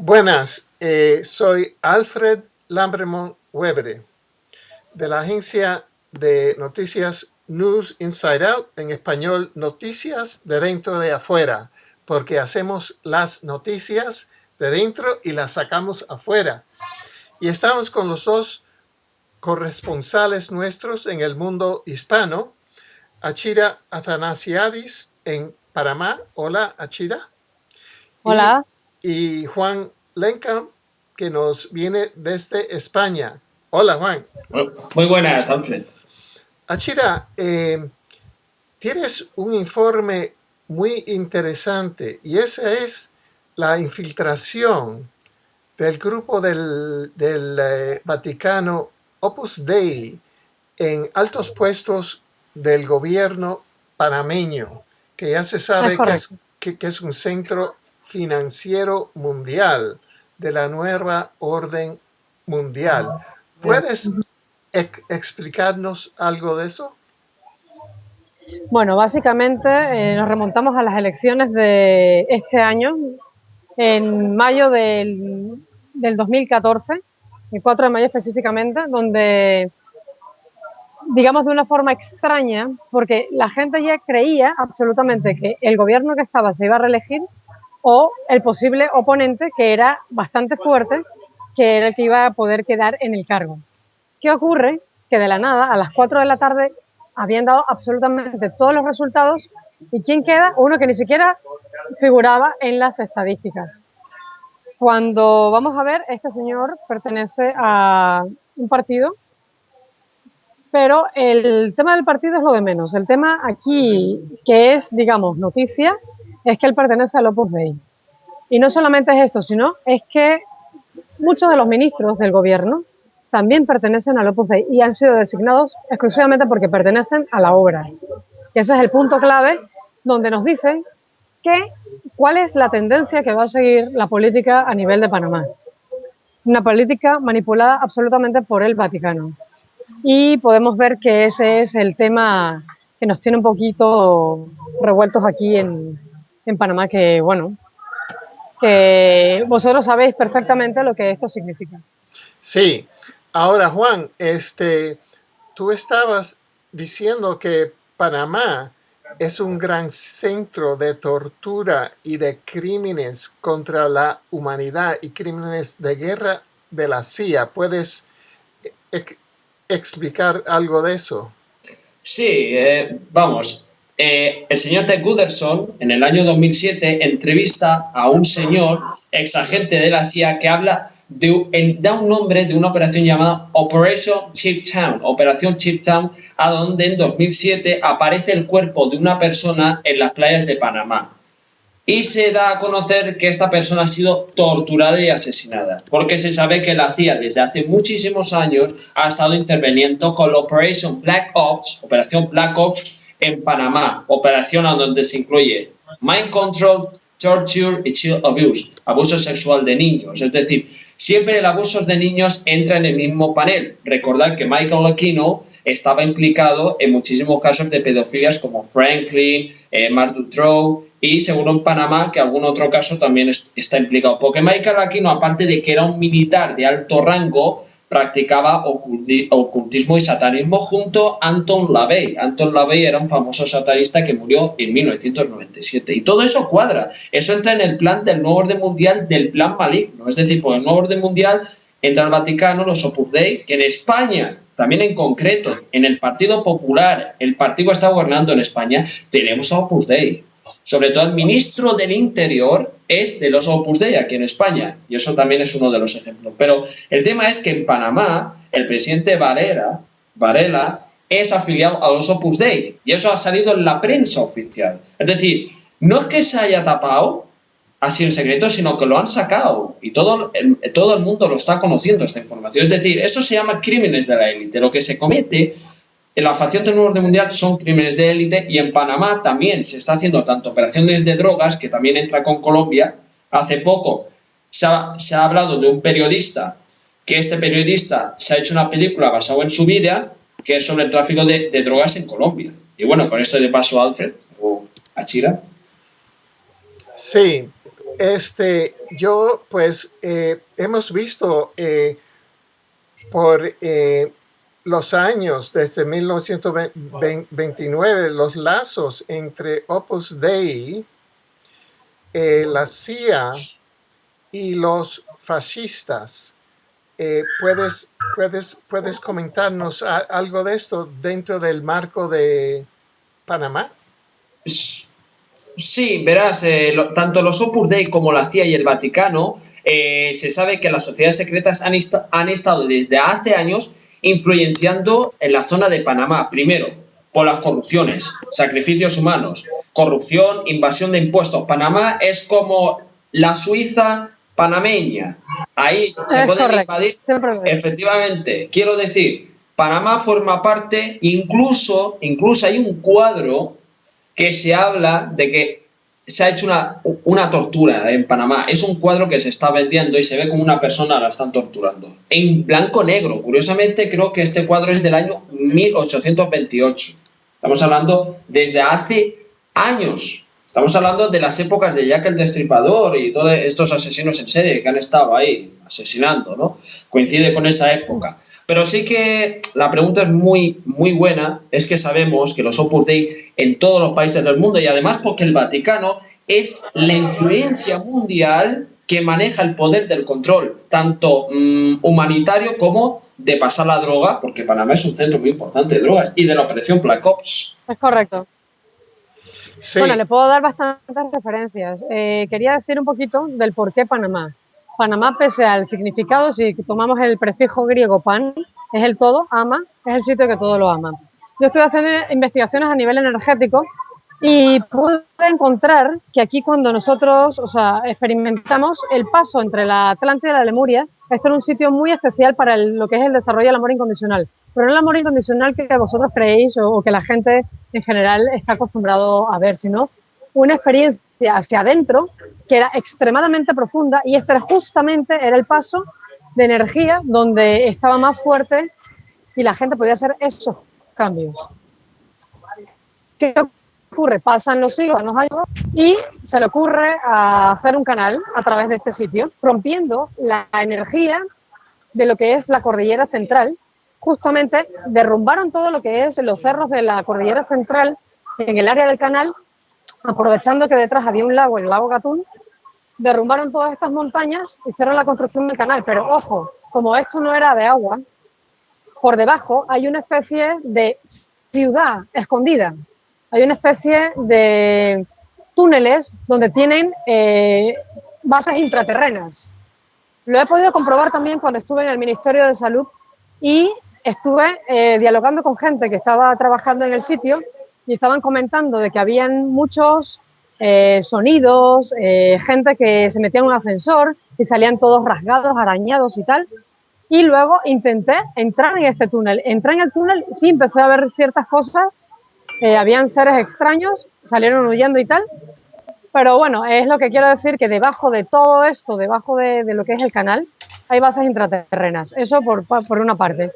Buenas, soy Alfred Lambremont Webre, de la agencia de noticias News Inside Out, en español Noticias de Dentro de Afuera, porque hacemos las noticias de dentro y las sacamos afuera. Y estamos con los dos corresponsales nuestros en el mundo hispano, Achira Athanasiadis en Panamá. Hola, Achira. Hola. Y Juan Lenca, que nos viene desde España. Hola, Juan. Muy buenas, Alfred. Achira, tienes un informe muy interesante y esa es la infiltración del grupo del Vaticano Opus Dei en altos puestos del gobierno panameño, que ya se sabe que es un centro financiero mundial de la nueva orden mundial. ¿Puedes explicarnos algo de eso? Bueno, básicamente nos remontamos a las elecciones de este año, en mayo del 2014, el 4 de mayo específicamente, donde, digamos de una forma extraña, porque la gente ya creía absolutamente que el gobierno que estaba se iba a reelegir, o el posible oponente, que era bastante fuerte, que era el que iba a poder quedar en el cargo. ¿Qué ocurre? Que de la nada, a las 4 de la tarde, habían dado absolutamente todos los resultados, y ¿quién queda? Uno que ni siquiera figuraba en las estadísticas. Cuando vamos a ver, este señor pertenece a un partido, pero el tema del partido es lo de menos. El tema aquí, que es, digamos, noticia, es que él pertenece al Opus Dei. Y no solamente es esto, sino es que muchos de los ministros del gobierno también pertenecen al Opus Dei y han sido designados exclusivamente porque pertenecen a la obra. Y ese es el punto clave donde nos dicen cuál es la tendencia que va a seguir la política a nivel de Panamá. Una política manipulada absolutamente por el Vaticano. Y podemos ver que ese es el tema que nos tiene un poquito revueltos aquí en Panamá, que bueno, que vosotros sabéis perfectamente lo que esto significa. Sí. Ahora, Juan, tú estabas diciendo que Panamá es un gran centro de tortura y de crímenes contra la humanidad y crímenes de guerra de la CIA. ¿Puedes explicar algo de eso? Sí, vamos. El señor Ted Gunderson, en el año 2007, entrevista a un señor exagente de la CIA que da un nombre de una operación llamada Operation Chip Town, Operación Chip Town, a donde en 2007 aparece el cuerpo de una persona en las playas de Panamá. Y se da a conocer que esta persona ha sido torturada y asesinada, porque se sabe que la CIA desde hace muchísimos años ha estado interviniendo con la Operación Black Ops en Panamá, operación a donde se incluye mind control, torture y child abuse, abuso sexual de niños. Es decir, siempre el abuso de niños entra en el mismo panel. Recordad que Michael Aquino estaba implicado en muchísimos casos de pedofilias como Franklin, Mark Dutroux, y seguro en Panamá que algún otro caso también está implicado. Porque Michael Aquino, aparte de que era un militar de alto rango, practicaba ocultismo y satanismo junto a Anton LaVey. Anton LaVey era un famoso satanista que murió en 1997. Y todo eso cuadra. Eso entra en el plan del nuevo orden mundial, del plan maligno. Es decir, por el nuevo orden mundial entra el Vaticano, los Opus Dei, que en España, también en concreto, en el Partido Popular, el partido que está gobernando en España, tenemos a Opus Dei. Sobre todo el ministro del Interior es de los Opus Dei aquí en España, y eso también es uno de los ejemplos. Pero el tema es que en Panamá el presidente Varela es afiliado a los Opus Dei, y eso ha salido en la prensa oficial. Es decir, no es que se haya tapado así en secreto, sino que lo han sacado, y todo el mundo lo está conociendo, esta información. Es decir, esto se llama crímenes de la élite. Lo que se comete en la facción del nuevo orden mundial son crímenes de élite, y en Panamá también se está haciendo tanto operaciones de drogas, que también entra con Colombia. Hace poco se ha hablado de un periodista, que este periodista se ha hecho una película basada en su vida, que es sobre el tráfico de drogas en Colombia. Y bueno, con esto de paso, Alfred o Achira. Sí, Yo, pues, hemos visto por los años, desde 1929, los lazos entre Opus Dei, la CIA y los fascistas. ¿Puedes comentarnos algo de esto dentro del marco de Panamá? Sí, verás, tanto los Opus Dei como la CIA y el Vaticano, se sabe que las sociedades secretas han estado desde hace años influenciando en la zona de Panamá, primero por las corrupciones, sacrificios humanos, corrupción, invasión de impuestos. Panamá es como la Suiza panameña. Ahí se Es pueden correcto, invadir. siempre lo he dicho. Efectivamente, quiero decir, Panamá forma parte, incluso hay un cuadro que se habla de que se ha hecho una tortura en Panamá. Es un cuadro que se está vendiendo y se ve como una persona la están torturando. En blanco-negro. Curiosamente, creo que este cuadro es del año 1828. Estamos hablando desde hace años. Estamos hablando de las épocas de Jack el Destripador y todos estos asesinos en serie que han estado ahí asesinando, ¿no? Coincide con esa época. Pero sí que la pregunta es muy, muy buena. Es que sabemos que los Opus Dei en todos los países del mundo, y además porque el Vaticano es la influencia mundial que maneja el poder del control, tanto humanitario como de pasar la droga, porque Panamá es un centro muy importante de drogas, y de la operación Black Ops. Es correcto. Sí. Bueno, le puedo dar bastantes referencias. Quería decir un poquito del por qué Panamá. Panamá, pese al significado, si tomamos el prefijo griego pan, es el todo, ama, es el sitio que todo lo ama. Yo estoy haciendo investigaciones a nivel energético y pude encontrar que aquí cuando nosotros, experimentamos el paso entre la Atlántida y la Lemuria, esto era un sitio muy especial para lo que es el desarrollo del amor incondicional. Pero no el amor incondicional que vosotros creéis o que la gente en general está acostumbrado a ver, sino una experiencia hacia adentro que era extremadamente profunda y este justamente era el paso de energía donde estaba más fuerte y la gente podía hacer esos cambios. ¿Qué ocurre? Pasan los siglos, los años y se le ocurre hacer un canal a través de este sitio, rompiendo la energía de lo que es la cordillera central. Justamente derrumbaron todo lo que es los cerros de la cordillera central en el área del canal, aprovechando que detrás había un lago, el lago Gatún, derrumbaron todas estas montañas, hicieron la construcción del canal, pero ojo, como esto no era de agua, por debajo hay una especie de ciudad escondida, hay una especie de túneles donde tienen bases intraterrenas. Lo he podido comprobar también cuando estuve en el Ministerio de Salud y estuve dialogando con gente que estaba trabajando en el sitio y estaban comentando de que habían muchos sonidos, gente que se metía en un ascensor y salían todos rasgados, arañados y tal. Y luego intenté entrar en este túnel. Entré en el túnel, sí, empecé a ver ciertas cosas, habían seres extraños, salieron huyendo y tal. Pero bueno, es lo que quiero decir, que debajo de todo esto, debajo de lo que es el canal, hay bases intraterrenas. Eso por una parte.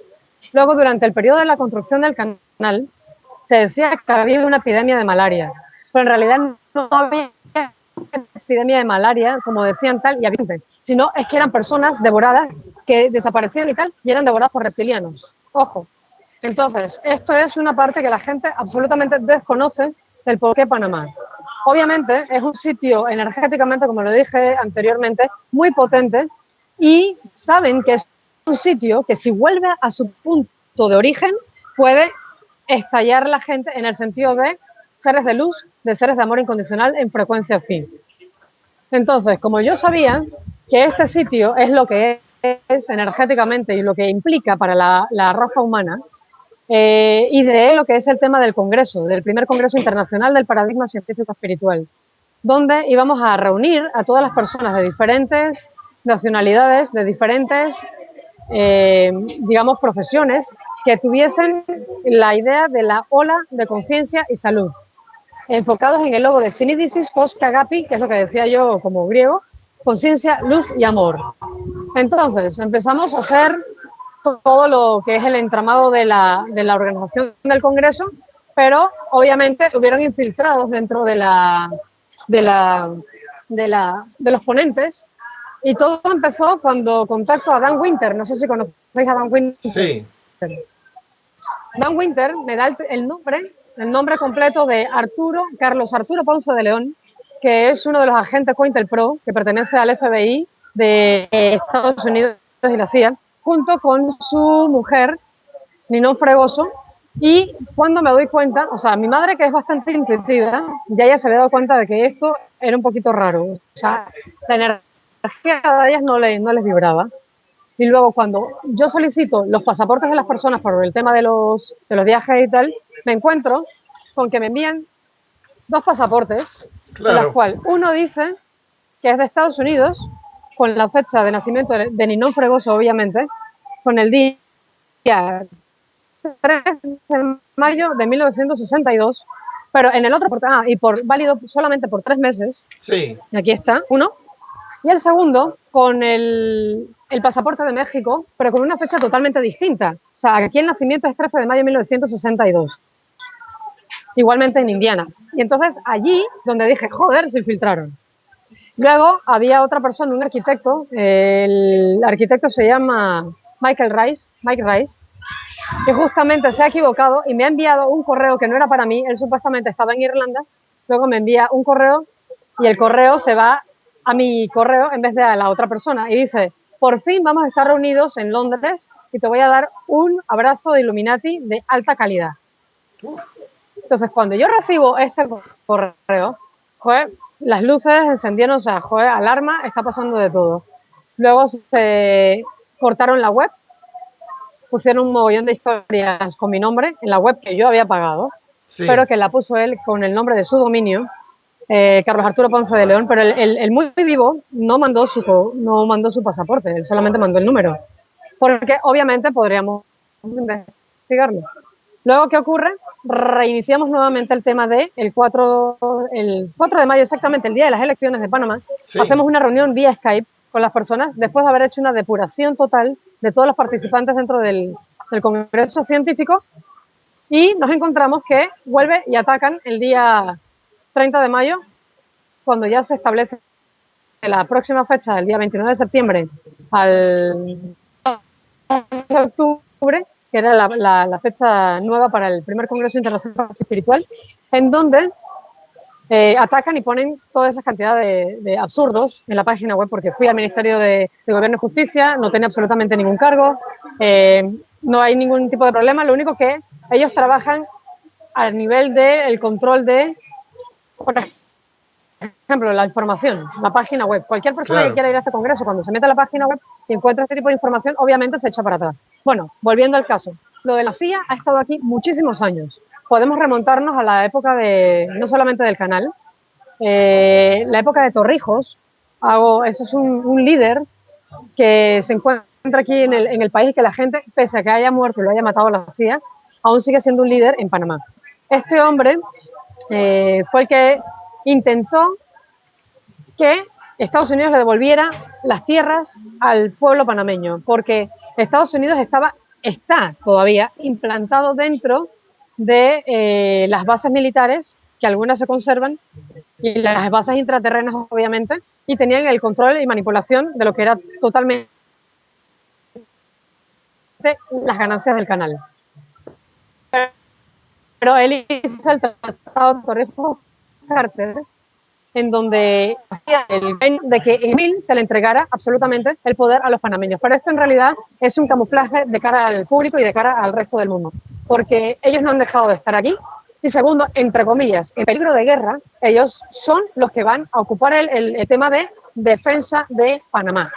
Luego, durante el periodo de la construcción del canal, se decía que había una epidemia de malaria, pero en realidad no había epidemia de malaria, como decían tal, y había, sino es que eran personas devoradas que desaparecían y tal, y eran devoradas por reptilianos. Ojo. Entonces, esto es una parte que la gente absolutamente desconoce del por qué Panamá. Obviamente, es un sitio energéticamente, como lo dije anteriormente, muy potente, y saben que es un sitio que si vuelve a su punto de origen, puede estallar la gente en el sentido de seres de luz, de seres de amor incondicional en frecuencia phi. Entonces, como yo sabía que este sitio es lo que es energéticamente y lo que implica para la raza humana, ideé lo que es el tema del congreso, del primer congreso internacional del paradigma científico espiritual, donde íbamos a reunir a todas las personas de diferentes nacionalidades, de diferentes digamos, profesiones que tuviesen la idea de la ola de conciencia y salud, enfocados en el logo de Sinidisis Post Kagapi, que es lo que decía yo como griego, conciencia, luz y amor. Entonces, empezamos a hacer todo lo que es el entramado de la organización del Congreso, pero obviamente hubieron infiltrados dentro de la de los ponentes, y todo empezó cuando contacto a Dan Winter. No sé si conocéis a Dan Winter. Sí. Dan Winter me da el nombre completo de Carlos Arturo Ponce de León, que es uno de los agentes COINTELPRO, que pertenece al FBI de Estados Unidos y la CIA, junto con su mujer, Ninón Fregoso. Y cuando me doy cuenta, o sea, mi madre, que es bastante intuitiva, ya ella se había dado cuenta de que esto era un poquito raro. O sea, la energía de ellas no les vibraba. Y luego, cuando yo solicito los pasaportes de las personas por el tema de los viajes y tal, me encuentro con que me envían 2 pasaportes, Claro. de los cuales uno dice que es de Estados Unidos, con la fecha de nacimiento de Ninón Fregoso, obviamente, con el día 3 de mayo de 1962, pero en el otro, válido solamente por 3 meses. Sí. Y aquí está, uno. Y el segundo, con el pasaporte de México, pero con una fecha totalmente distinta. O sea, aquí el nacimiento es 13 de mayo de 1962. Igualmente en Indiana. Y entonces allí, donde dije, joder, se infiltraron. Luego había otra persona, un arquitecto, el arquitecto se llama Mike Rice, que justamente se ha equivocado y me ha enviado un correo que no era para mí. Él supuestamente estaba en Irlanda, luego me envía un correo y el correo se va a mi correo en vez de a la otra persona y dice, por fin vamos a estar reunidos en Londres y te voy a dar un abrazo de Illuminati de alta calidad. Entonces, cuando yo recibo este correo, joder, las luces encendieron, o sea, joder, alarma, está pasando de todo. Luego se cortaron la web, pusieron un mogollón de historias con mi nombre en la web que yo había pagado, Sí. pero que la puso él con el nombre de su dominio, Carlos Arturo Ponce de León, pero el muy vivo no mandó su pasaporte, él solamente mandó el número, porque obviamente podríamos investigarlo. Luego, ¿qué ocurre? Reiniciamos nuevamente el tema de el 4 de mayo, exactamente el día de las elecciones de Panamá. Sí. Hacemos una reunión vía Skype con las personas después de haber hecho una depuración total de todos los participantes dentro del Congreso Científico y nos encontramos que vuelve y atacan el día 30 de mayo, cuando ya se establece la próxima fecha, del día 29 de septiembre al 2 de octubre, que era la fecha nueva para el primer Congreso Internacional Espiritual, en donde atacan y ponen toda esa cantidad de absurdos en la página web, porque fui al Ministerio de Gobierno y Justicia, no tenía absolutamente ningún cargo, no hay ningún tipo de problema, lo único que ellos trabajan al nivel del control de, por ejemplo, la información, la página web. Cualquier persona que quiera ir a este congreso, cuando se mete a la página web y encuentra este tipo de información, obviamente se echa para atrás. Bueno, volviendo al caso, lo de la CIA ha estado aquí muchísimos años. Podemos remontarnos a la época no solamente del canal, la época de Torrijos. Eso es un líder que se encuentra aquí en el país, que la gente, pese a que haya muerto y lo haya matado la CIA, aún sigue siendo un líder en Panamá. Este hombre fue el que intentó que Estados Unidos le devolviera las tierras al pueblo panameño, porque Estados Unidos está todavía implantado dentro de las bases militares, que algunas se conservan, y las bases intraterrenas, obviamente, y tenían el control y manipulación de lo que era totalmente las ganancias del canal. Pero él hizo el tratado de Torrijos-Carter, en donde hacía de que en 1000 se le entregara absolutamente el poder a los panameños. Pero esto en realidad es un camuflaje de cara al público y de cara al resto del mundo, porque ellos no han dejado de estar aquí. Y segundo, entre comillas, en peligro de guerra, ellos son los que van a ocupar el tema de defensa de Panamá.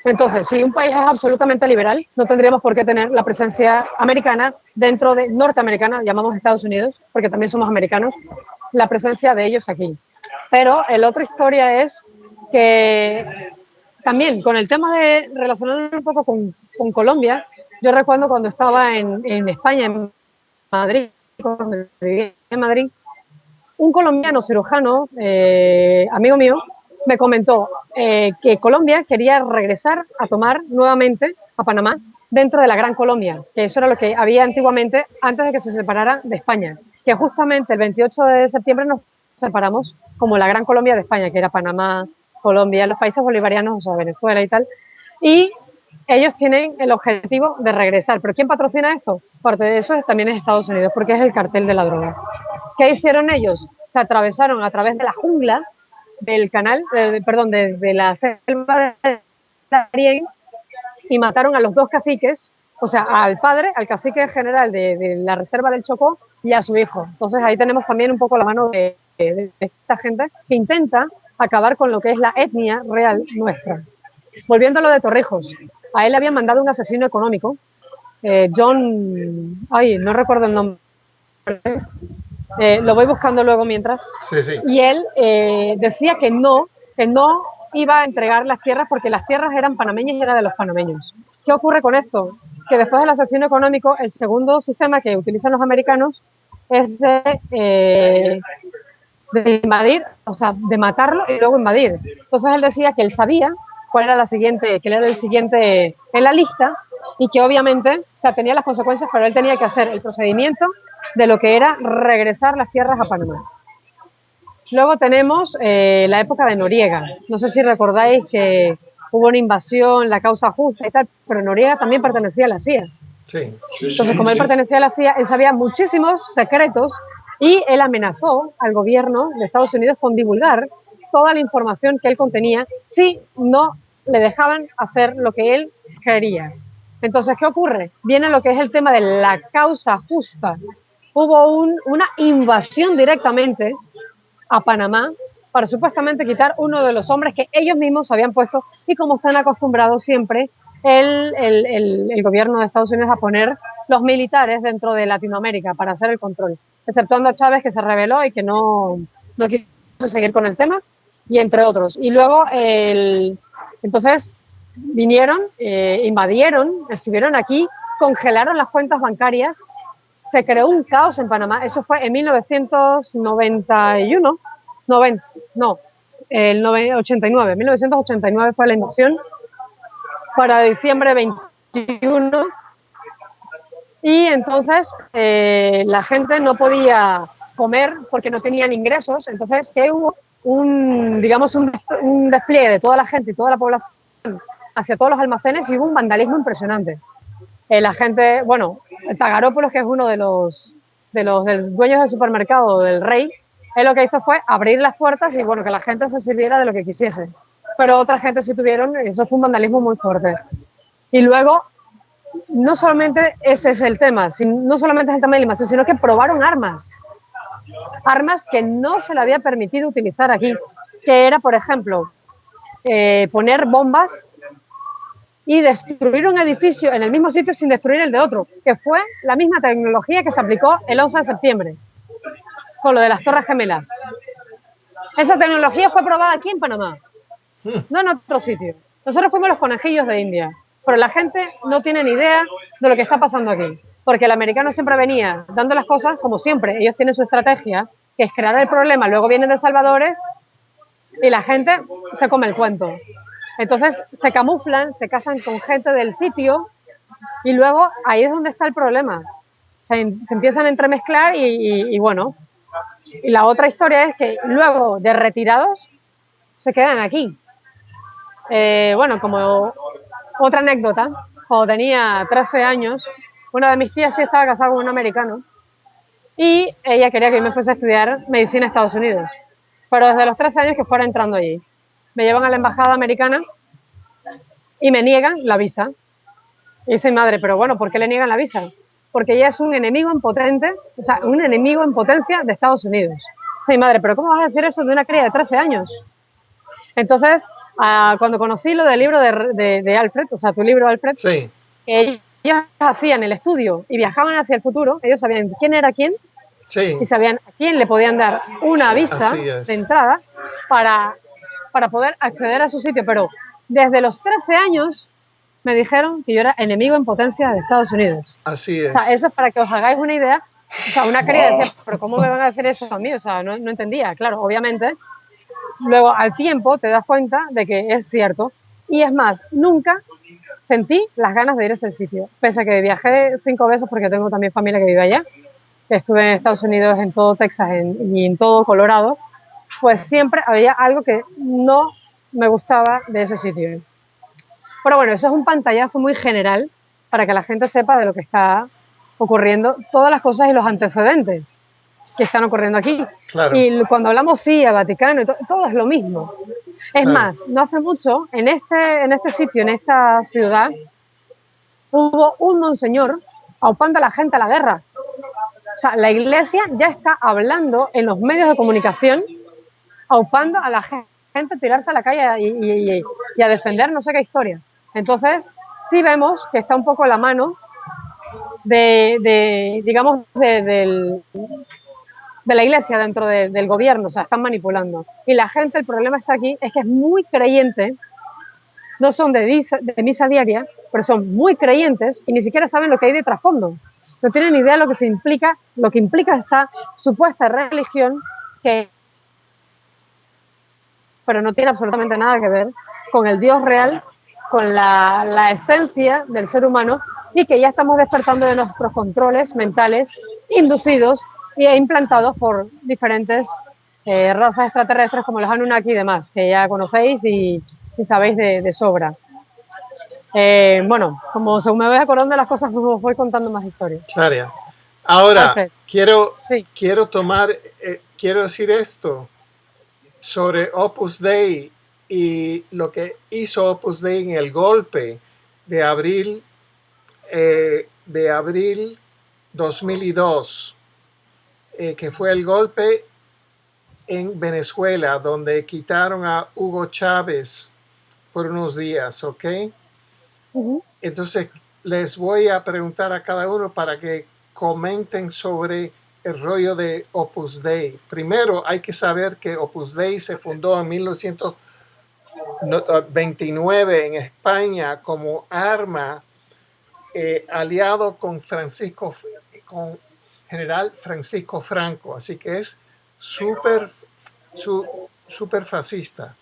Entonces, si un país es absolutamente liberal, no tendríamos por qué tener la presencia americana dentro de norteamericana, llamamos Estados Unidos, porque también somos americanos, la presencia de ellos aquí. Pero la otra historia es que también con el tema de relacionarlo un poco con Colombia, yo recuerdo cuando estaba en España, en Madrid, cuando vivía en Madrid, un colombiano cirujano, amigo mío, me comentó que Colombia quería regresar a tomar nuevamente a Panamá dentro de la Gran Colombia, que eso era lo que había antiguamente antes de que se separara de España, que justamente el 28 de septiembre nos separamos como la Gran Colombia de España, que era Panamá, Colombia, los países bolivarianos, o sea, Venezuela y tal. Y ellos tienen el objetivo de regresar. ¿Pero quién patrocina esto? Parte de eso también es Estados Unidos, porque es el cartel de la droga. ¿Qué hicieron ellos? Se atravesaron a través de la jungla del canal, de la selva de Darién, y mataron a los dos caciques, o sea, al padre, al cacique general de la reserva del Chocó y a su hijo. Entonces ahí tenemos también un poco la mano de esta gente que intenta acabar con lo que es la etnia real nuestra. Volviendo a lo de Torrijos, a él le habían mandado un asesino económico, John, no recuerdo el nombre, lo voy buscando luego mientras, Sí, sí. y él decía que no iba a entregar las tierras porque las tierras eran panameñas y eran de los panameños. ¿Qué ocurre con esto? Que después del asesino económico, el segundo sistema que utilizan los americanos es de invadir, o sea, de matarlo y luego invadir. Entonces él decía que él sabía cuál era la siguiente, que él era el siguiente en la lista y que obviamente, o sea, tenía las consecuencias, pero él tenía que hacer el procedimiento de lo que era regresar las tierras a Panamá. Luego tenemos la época de Noriega. No sé si recordáis que hubo una invasión, la causa justa y tal, pero Noriega también pertenecía a la CIA. Sí. Entonces, como él pertenecía a la CIA, él sabía muchísimos secretos y él amenazó al gobierno de Estados Unidos con divulgar toda la información que él contenía si no le dejaban hacer lo que él quería. Entonces, ¿qué ocurre? Viene lo que es el tema de la causa justa. Hubo una invasión directamente a Panamá para supuestamente quitar uno de los hombres que ellos mismos habían puesto y como están acostumbrados siempre el gobierno de Estados Unidos a poner los militares dentro de Latinoamérica para hacer el control, exceptuando a Chávez que se rebeló y que no quiso seguir con el tema y entre otros. Y luego entonces vinieron, invadieron, estuvieron aquí, congelaron las cuentas bancarias, se creó un caos en Panamá. Eso fue en 1991, 89. 1989 fue la invasión para diciembre 21 y entonces la gente no podía comer porque no tenían ingresos. Entonces, ¿qué hubo? Un despliegue de toda la gente y toda la población hacia todos los almacenes y hubo un vandalismo impresionante. La gente, bueno, Tagarópolos, que es uno de los dueños del supermercado del Rey, él lo que hizo fue abrir las puertas y bueno, que la gente se sirviera de lo que quisiese. Pero otra gente sí tuvieron, eso fue un vandalismo muy fuerte. Y luego, no solamente ese es el tema, no solamente es el tema de la invasión, sino que probaron armas que no se le había permitido utilizar aquí, que era, por ejemplo, poner bombas y destruir un edificio en el mismo sitio sin destruir el de otro, que fue la misma tecnología que se aplicó el 11 de septiembre, con lo de las Torres Gemelas. Esa tecnología fue probada aquí en Panamá, no en otro sitio. Nosotros fuimos los conejillos de India, pero la gente no tiene ni idea de lo que está pasando aquí, porque el americano siempre venía dando las cosas como siempre. Ellos tienen su estrategia, que es crear el problema, luego vienen de salvadores y la gente se come el cuento. Entonces se camuflan, se casan con gente del sitio y luego ahí es donde está el problema. Se empiezan a entremezclar y bueno. Y la otra historia es que luego de retirados se quedan aquí. Bueno, como otra anécdota, cuando tenía 13 años, una de mis tías sí estaba casada con un americano y ella quería que yo me fuese a estudiar medicina a Estados Unidos. Pero desde los 13 años que fuera entrando allí. Me llevan a la embajada americana y me niegan la visa. Y dice, madre, pero bueno, ¿por qué le niegan la visa? Porque ella es un enemigo en potencia de Estados Unidos. Dice, madre, pero ¿cómo vas a decir eso de una cría de 13 años? Entonces, cuando conocí lo del libro de Alfred, o sea, tu libro, Alfred, Sí. ellos hacían el estudio y viajaban hacia el futuro, ellos sabían quién era quién Sí. y sabían a quién le podían dar una visa de entrada para poder acceder a su sitio, pero desde los 13 años me dijeron que yo era enemigo en potencia de Estados Unidos. Así es. O sea, eso es para que os hagáis una idea. O sea, una cría decía, pero ¿cómo me van a decir eso a mí? O sea, no entendía. Claro, obviamente. Luego, al tiempo, te das cuenta de que es cierto. Y es más, nunca sentí las ganas de ir a ese sitio. Pese a que viajé 5 veces porque tengo también familia que vive allá. Estuve en Estados Unidos, en todo Texas y en todo Colorado. pues siempre había algo que no me gustaba de ese sitio. Pero bueno, eso es un pantallazo muy general para que la gente sepa de lo que está ocurriendo, todas las cosas y los antecedentes que están ocurriendo aquí. Claro, Y cuando hablamos sí a Vaticano, todo es lo mismo. Es claro. más, no hace mucho, en este sitio, en esta ciudad, hubo un monseñor aupando a la gente a la guerra. O sea, la Iglesia ya está hablando en los medios de comunicación, aupando a la gente a tirarse a la calle y a defender no sé qué historias. Entonces, sí vemos que está un poco la mano digamos, de la Iglesia dentro del gobierno, o sea, están manipulando. Y la gente, el problema está aquí, es que es muy creyente, no son de misa diaria, pero son muy creyentes y ni siquiera saben lo que hay de trasfondo. No tienen ni idea lo que implica esta supuesta religión pero no tiene absolutamente nada que ver con el Dios real, con la esencia del ser humano, y que ya estamos despertando de nuestros controles mentales inducidos e implantados por diferentes razas extraterrestres como los Anunnaki y demás, que ya conocéis y sabéis de sobra. Bueno, como según me voy acordando de las cosas, os voy contando más historias. Claro. Ahora, Alfred, quiero sí. quiero decir esto sobre Opus Dei y lo que hizo Opus Dei en el golpe de abril 2002, que fue el golpe en Venezuela, donde quitaron a Hugo Chávez por unos días, ¿ok? Entonces, les voy a preguntar a cada uno para que comenten sobre el rollo de Opus Dei. Primero, hay que saber que Opus Dei se fundó en 1929 en España como arma aliado con general Francisco Franco. Así que es súper fascista.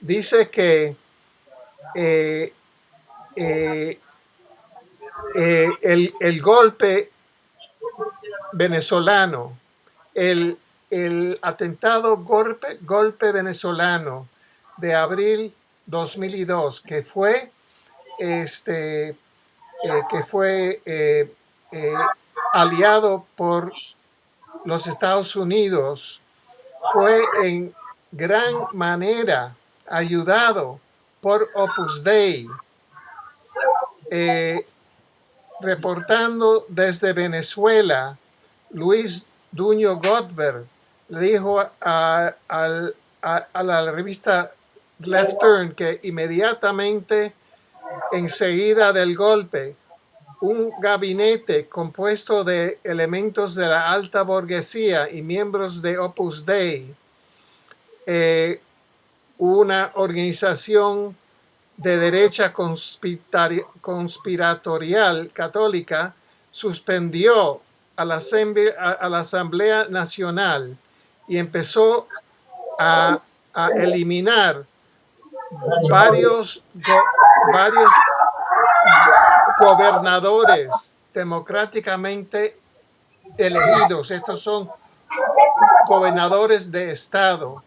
Dice que el golpe venezolano, el atentado golpe venezolano de abril 2002, que fue aliado por los Estados Unidos, fue en gran manera ayudado por Opus Dei. Reportando desde Venezuela, Luis Duño Goldberg le dijo a la revista Left Turn que inmediatamente, enseguida del golpe, un gabinete compuesto de elementos de la alta burguesía y miembros de Opus Dei, una organización de derecha conspiratorial católica, suspendió a la Asamblea Nacional y empezó a eliminar varios gobernadores democráticamente elegidos. Estos son gobernadores de estado.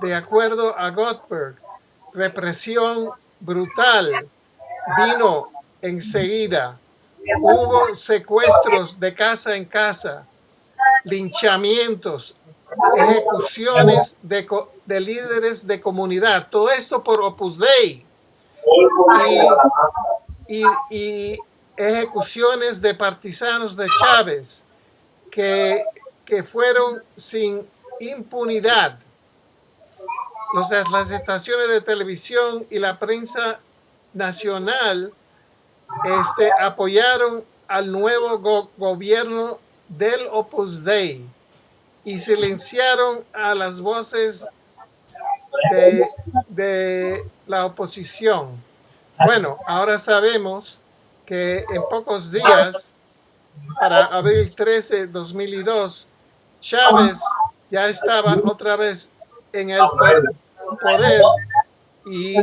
De acuerdo a Goldberg, represión brutal vino enseguida. Hubo secuestros de casa en casa, linchamientos, ejecuciones de líderes de comunidad. Todo esto por Opus Dei. Y ejecuciones de partisanos de Chávez que fueron sin impunidad. Las estaciones de televisión y la prensa nacional apoyaron al nuevo gobierno del Opus Dei y silenciaron a las voces de la oposición. Bueno, ahora sabemos que en pocos días, para abril 13, 2002, Chávez ya estaba otra vez en el poder y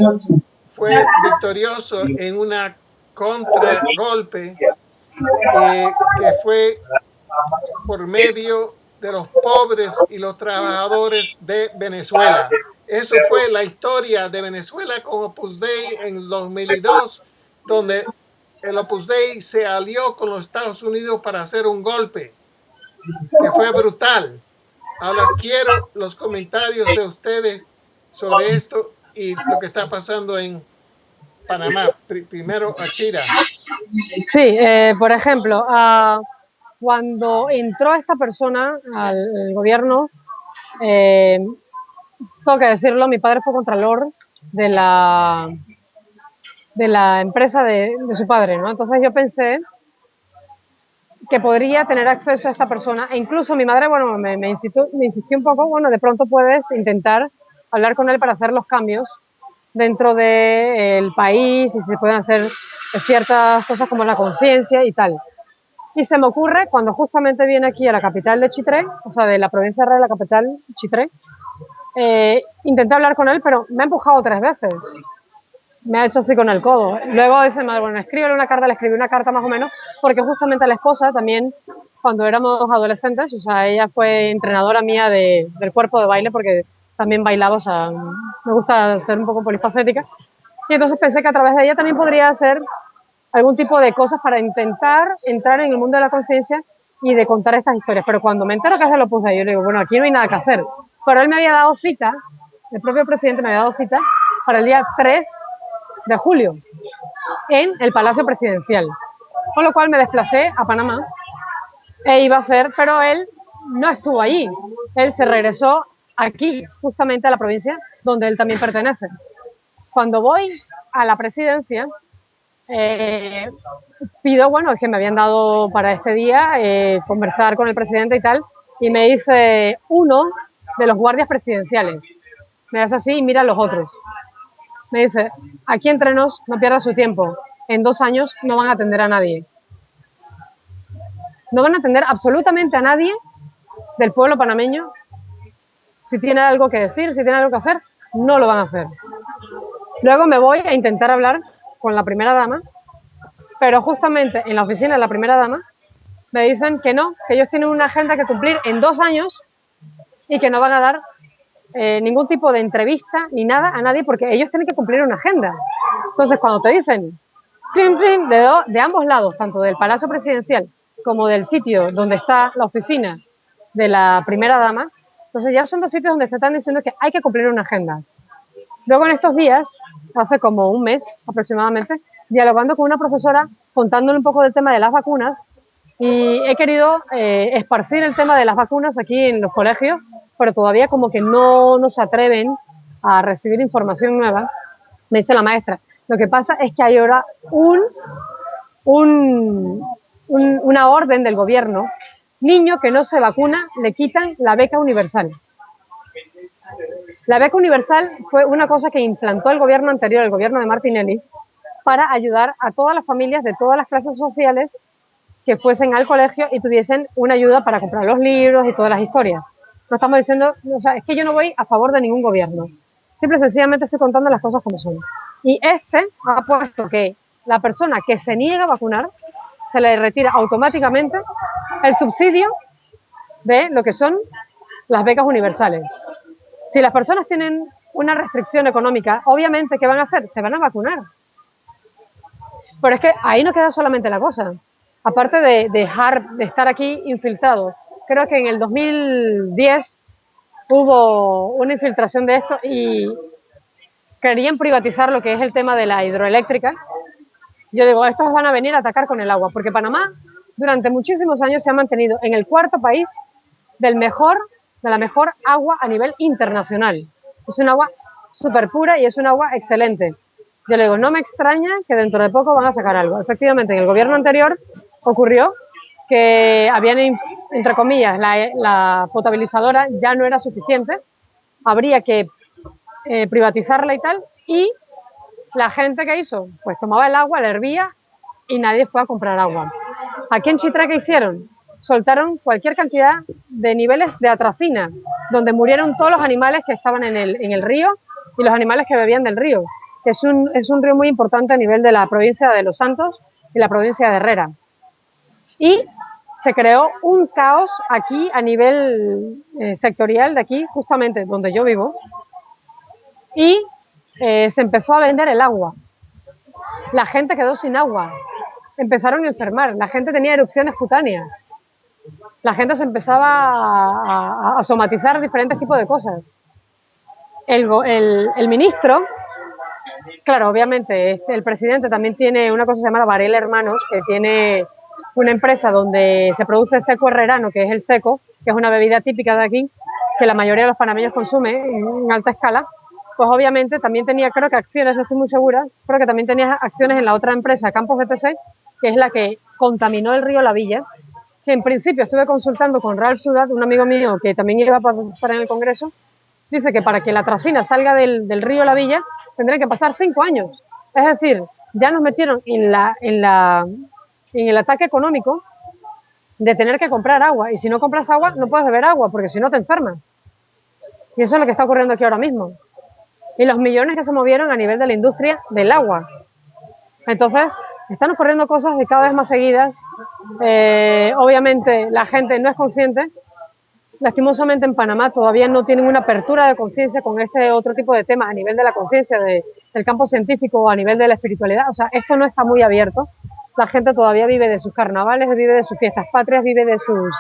fue victorioso en una contragolpe que fue por medio de los pobres y los trabajadores de Venezuela. Eso fue la historia de Venezuela con Opus Dei en 2002, donde el Opus Dei se alió con los Estados Unidos para hacer un golpe que fue brutal. Ahora quiero los comentarios de ustedes sobre esto y lo que está pasando en Panamá. Primero, Achira. Sí, por ejemplo, cuando entró esta persona al gobierno, tengo que decirlo, mi padre fue contralor de la empresa de su padre, ¿no? Entonces yo pensé que podría tener acceso a esta persona e incluso mi madre, bueno, me insistió un poco, bueno, de pronto puedes intentar hablar con él para hacer los cambios dentro del país y si se pueden hacer ciertas cosas como la conciencia y tal. Y se me ocurre cuando justamente viene aquí a la capital de Chitré, o sea, de la provincia de la capital, Chitré, intenté hablar con él, pero me ha empujado 3 veces. Me ha hecho así con el codo. Luego dice, bueno, escríbele una carta, le escribí una carta más o menos, porque justamente la esposa también, cuando éramos adolescentes, o sea, ella fue entrenadora mía del cuerpo de baile, porque también bailaba, o sea, me gusta ser un poco polifacética. Y entonces pensé que a través de ella también podría hacer algún tipo de cosas para intentar entrar en el mundo de la conciencia y de contar estas historias. Pero cuando me entero que se lo puse, yo le digo, bueno, aquí no hay nada que hacer. Pero él me había dado cita, el propio presidente me había dado cita para el día 3 de julio en el Palacio Presidencial. Con lo cual me desplacé a Panamá e iba a hacer, pero él no estuvo allí. Él se regresó aquí, justamente a la provincia donde él también pertenece. Cuando voy a la presidencia, pido, bueno, es que me habían dado para este día conversar con el presidente y tal, y me dice uno de los guardias presidenciales. Me hace así y mira a los otros. Me dice, aquí entre nos, no pierda su tiempo. En 2 años no van a atender a nadie. No van a atender absolutamente a nadie del pueblo panameño. Si tiene algo que decir, si tiene algo que hacer, no lo van a hacer. Luego me voy a intentar hablar con la primera dama, pero justamente en la oficina de la primera dama me dicen que no, que ellos tienen una agenda que cumplir en 2 años y que no van a dar ningún tipo de entrevista ni nada a nadie porque ellos tienen que cumplir una agenda. Entonces, cuando te dicen de ambos lados, tanto del Palacio Presidencial como del sitio donde está la oficina de la primera dama, entonces ya son 2 sitios donde te están diciendo que hay que cumplir una agenda. Luego en estos días, hace como un mes aproximadamente, dialogando con una profesora, contándole un poco del tema de las vacunas, y he querido esparcir el tema de las vacunas aquí en los colegios, pero todavía como que no se atreven a recibir información nueva. Me dice la maestra, lo que pasa es que hay ahora una orden del gobierno, niño que no se vacuna le quitan la beca universal. La beca universal fue una cosa que implantó el gobierno anterior, el gobierno de Martinelli, para ayudar a todas las familias de todas las clases sociales que fuesen al colegio y tuviesen una ayuda para comprar los libros y todas las historias. No estamos diciendo, o sea, es que yo no voy a favor de ningún gobierno. Simple y sencillamente estoy contando las cosas como son. Y este ha puesto que la persona que se niega a vacunar se le retira automáticamente el subsidio de lo que son las becas universales. Si las personas tienen una restricción económica, obviamente, ¿qué van a hacer? Se van a vacunar. Pero es que ahí no queda solamente la cosa. Aparte de dejar de estar aquí infiltrados, creo que en el 2010 hubo una infiltración de esto y querían privatizar lo que es el tema de la hidroeléctrica. Yo digo, estos van a venir a atacar con el agua, porque Panamá durante muchísimos años se ha mantenido en el 4º país de la mejor agua a nivel internacional. Es un agua súper pura y es un agua excelente. Yo le digo, no me extraña que dentro de poco van a sacar algo. Efectivamente, en el gobierno anterior ocurrió que habían, entre comillas, la potabilizadora ya no era suficiente, habría que privatizarla y tal, y la gente que hizo, pues tomaba el agua, la hervía y nadie fue a comprar agua. Aquí en Chitré, ¿qué hicieron? Soltaron cualquier cantidad de niveles de atracina, donde murieron todos los animales que estaban en el río y los animales que bebían del río, que es un río muy importante a nivel de la provincia de Los Santos y la provincia de Herrera. Y se creó un caos aquí a nivel sectorial de aquí, justamente donde yo vivo, y se empezó a vender el agua. La gente quedó sin agua, empezaron a enfermar, la gente tenía erupciones cutáneas, la gente se empezaba a somatizar diferentes tipos de cosas. El ministro, claro, obviamente, el presidente también tiene una cosa llamada Varela Hermanos, que tiene una empresa donde se produce seco herrerano, que es el seco, que es una bebida típica de aquí, que la mayoría de los panameños consumen en alta escala. Pues obviamente también tenía, creo que acciones, no estoy muy segura, creo que también tenía acciones en la otra empresa, Campos BPC, que es la que contaminó el río La Villa, que en principio estuve consultando con Ralph Sudat, un amigo mío que también iba a participar en el Congreso, dice que para que la tracina salga del río La Villa tendrían que pasar 5 años. Es decir, ya nos metieron en el ataque económico de tener que comprar agua. Y si no compras agua, no puedes beber agua, porque si no te enfermas. Y eso es lo que está ocurriendo aquí ahora mismo. Y los millones que se movieron a nivel de la industria del agua. Entonces, están ocurriendo cosas de cada vez más seguidas. Obviamente, la gente no es consciente. Lastimosamente en Panamá todavía no tienen una apertura de conciencia con este otro tipo de temas a nivel de la conciencia del campo científico o a nivel de la espiritualidad. O sea, esto no está muy abierto. La gente todavía vive de sus carnavales, vive de sus fiestas patrias, vive de sus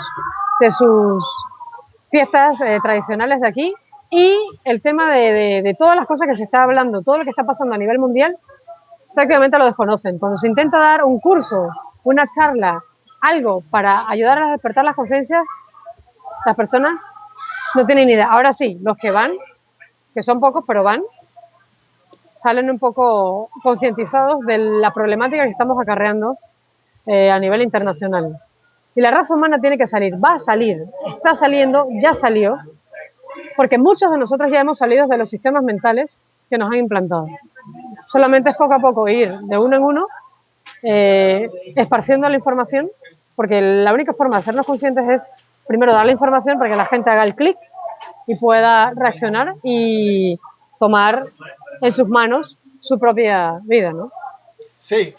fiestas tradicionales de aquí. Y el tema de todas las cosas que se está hablando, todo lo que está pasando a nivel mundial, prácticamente lo desconocen. Cuando se intenta dar un curso, una charla, algo para ayudar a despertar las conciencias, las personas no tienen ni idea. Ahora sí, los que van, que son pocos, pero van, salen un poco concientizados de la problemática que estamos acarreando a nivel internacional. Y la raza humana tiene que salir, va a salir, está saliendo, ya salió, porque muchos de nosotros ya hemos salido de los sistemas mentales que nos han implantado. Solamente es poco a poco ir de uno en uno, esparciendo la información, porque la única forma de hacernos conscientes es primero dar la información para que la gente haga el clic y pueda reaccionar y tomar en sus manos su propia vida, ¿no? Sí,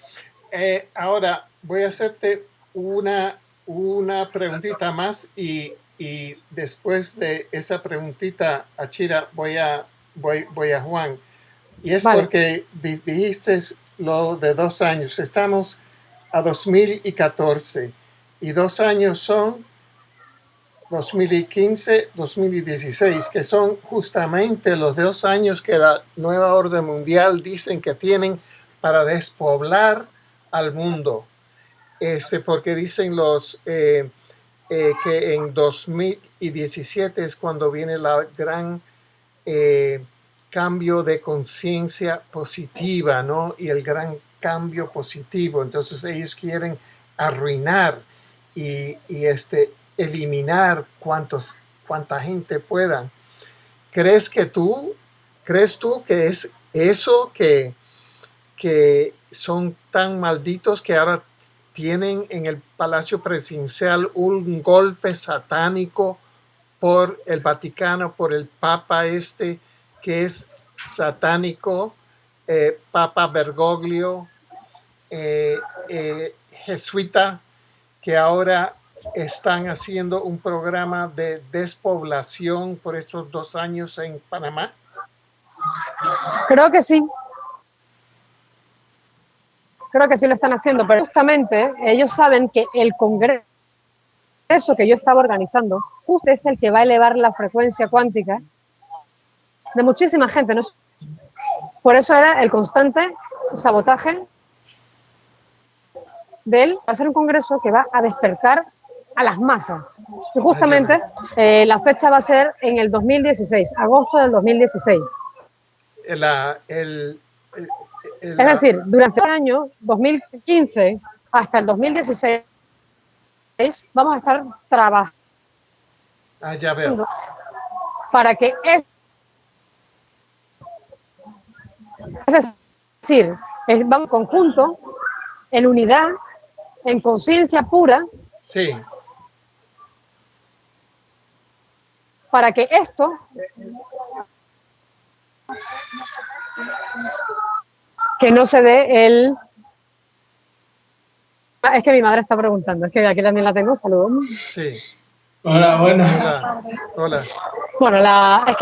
ahora voy a hacerte una preguntita más y después de esa preguntita, Achira, voy a Juan. Y es Vale. porque dijiste lo de 2 años. Estamos a 2014 y 2 años son 2015, 2016, que son justamente los 2 años que la nueva orden mundial dicen que tienen para despoblar al mundo. Porque dicen que en 2017 es cuando viene la gran cambio de conciencia positiva, ¿no? Y el gran cambio positivo. Entonces ellos quieren arruinar y eliminar cuanta gente puedan. ¿Crees tú que es eso que son tan malditos que ahora tienen en el Palacio Presidencial un golpe satánico por el Vaticano, por el Papa que es satánico, Papa Bergoglio, jesuita, que ahora están haciendo un programa de despoblación por estos 2 años en Panamá? Creo que sí lo están haciendo, pero justamente ellos saben que el congreso que yo estaba organizando justo es el que va a elevar la frecuencia cuántica de muchísima gente, ¿no? Por eso era el constante sabotaje de él. Va a ser un congreso que va a despertar a las masas. Y justamente la fecha va a ser en el 2016, agosto del 2016. Es decir, durante el año 2015 hasta el 2016 vamos a estar trabajando ya veo. para que es decir, vamos en conjunto, en unidad, en conciencia pura, sí, para que esto que no se dé Es que mi madre está preguntando, es que aquí también la tengo, saludos. Sí. Hola, bueno. Hola. Hola. Bueno, es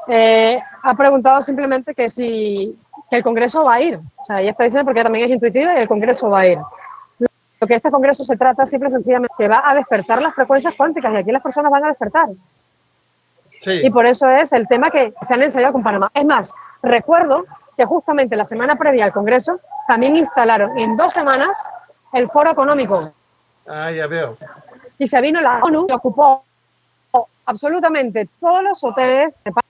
que ha preguntado simplemente que si que el Congreso va a ir. O sea, ella está diciendo porque también es intuitiva y el Congreso va a ir. Lo que este Congreso se trata simple y sencillamente que va a despertar las frecuencias cuánticas y aquí las personas van a despertar. Sí. Y por eso es el tema que se han ensayado con Panamá. Es más, recuerdo que justamente la semana previa al Congreso también instalaron en 2 semanas el Foro Económico. Ah, ya veo. Y se vino la ONU y ocupó absolutamente todos los hoteles de Panamá.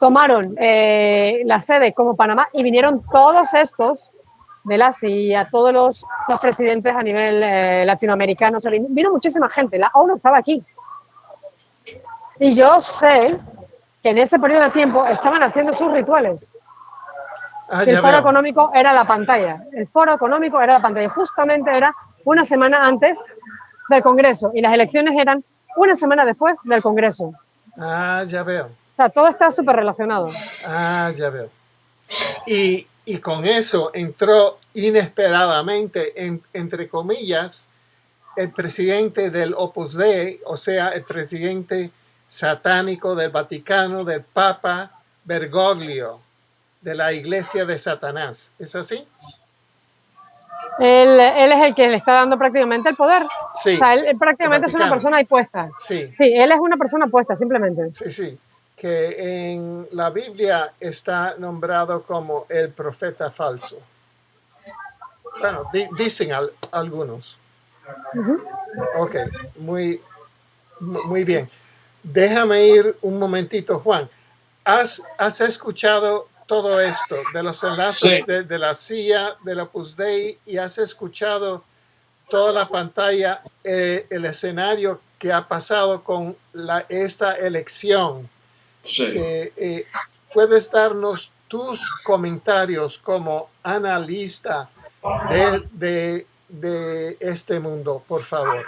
Tomaron la sede como Panamá y vinieron todos estos de la CIA, todos los presidentes a nivel latinoamericano. O sea, vino muchísima gente. La ONU estaba aquí. Y yo sé que en ese periodo de tiempo estaban haciendo sus rituales. Ah, Y el ya foro veo. económico era la pantalla. El foro económico era la pantalla. Justamente era una semana antes del Congreso. Y las elecciones eran una semana después del Congreso. Ah, ya veo. O sea, todo está súper relacionado. Ah, ya veo. Y con eso entró inesperadamente, entre comillas, el presidente del Opus Dei, o sea, el presidente satánico del Vaticano, del Papa Bergoglio, de la Iglesia de Satanás. ¿Es así? Él es el que le está dando prácticamente el poder. Sí. O sea, él prácticamente es una persona ahí puesta. Sí. Sí, él es una persona puesta, simplemente. Sí, sí. Que en la Biblia está nombrado como el profeta falso. Bueno, dicen algunos. Ok, muy bien. Déjame ir un momentito, Juan. ¿Has escuchado todo esto de los enlaces Sí. de la CIA, del Opus Dei, y has escuchado toda la pantalla, el escenario que ha pasado con esta elección? Sí. ¿Puedes darnos tus comentarios como analista de este mundo, por favor?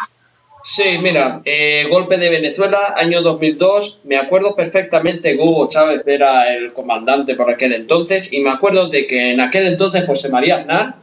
Sí, mira, golpe de Venezuela, año 2002, me acuerdo perfectamente que Hugo Chávez era el comandante por aquel entonces y me acuerdo de que en aquel entonces José María Aznar,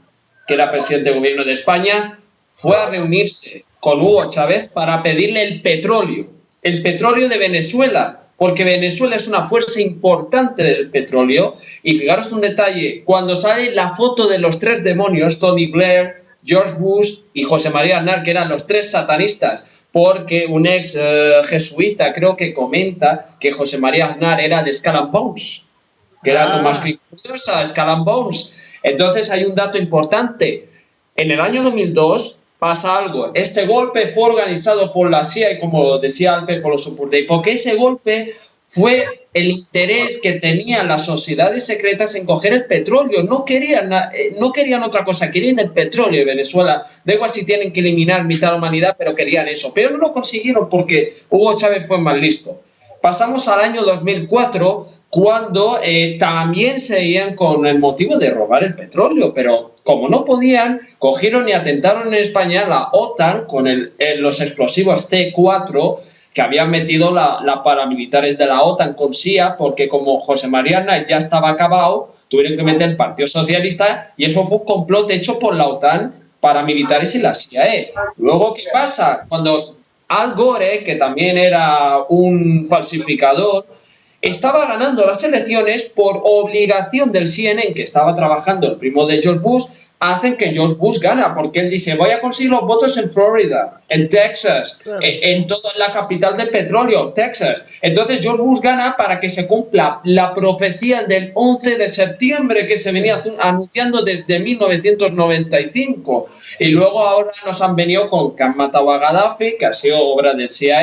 que era presidente del gobierno de España, fue a reunirse con Hugo Chávez para pedirle el petróleo de Venezuela, porque Venezuela es una fuerza importante del petróleo. Y fijaros un detalle, cuando sale la foto de los 3 demonios, Tony Blair, George Bush y José María Aznar, que eran los 3 satanistas, porque un ex jesuita creo que comenta que José María Aznar era de Skull and Bones, que era Tomás Curiosa, Skull and Bones. Entonces hay un dato importante. En el año 2002 pasa algo. Este golpe fue organizado por la CIA y, como decía Alfred, por los Opus Dei, porque ese golpe fue el interés que tenían las sociedades secretas en coger el petróleo. No querían otra cosa, querían el petróleo de Venezuela. Da igual si tienen que eliminar mitad de la humanidad, pero querían eso. Pero no lo consiguieron porque Hugo Chávez fue más listo. Pasamos al año 2004, cuando también seguían con el motivo de robar el petróleo, pero como no podían, cogieron y atentaron en España la OTAN con los explosivos C4 que habían metido la paramilitares de la OTAN con CIA, porque como José María Aznar ya estaba acabado, tuvieron que meter el Partido Socialista y eso fue un complot hecho por la OTAN, paramilitares y la CIA. Luego, ¿qué pasa? Cuando Al Gore, que también era un falsificador, estaba ganando las elecciones por obligación del CNN, que estaba trabajando el primo de George Bush, hacen que George Bush gana, porque él dice, voy a conseguir los votos en Florida, en Texas, claro, en toda la capital del petróleo, Texas. Entonces George Bush gana para que se cumpla la profecía del 11 de septiembre que se venía anunciando desde 1995. Y luego ahora nos han venido con que han matado a Gaddafi, que ha sido obra del CIA,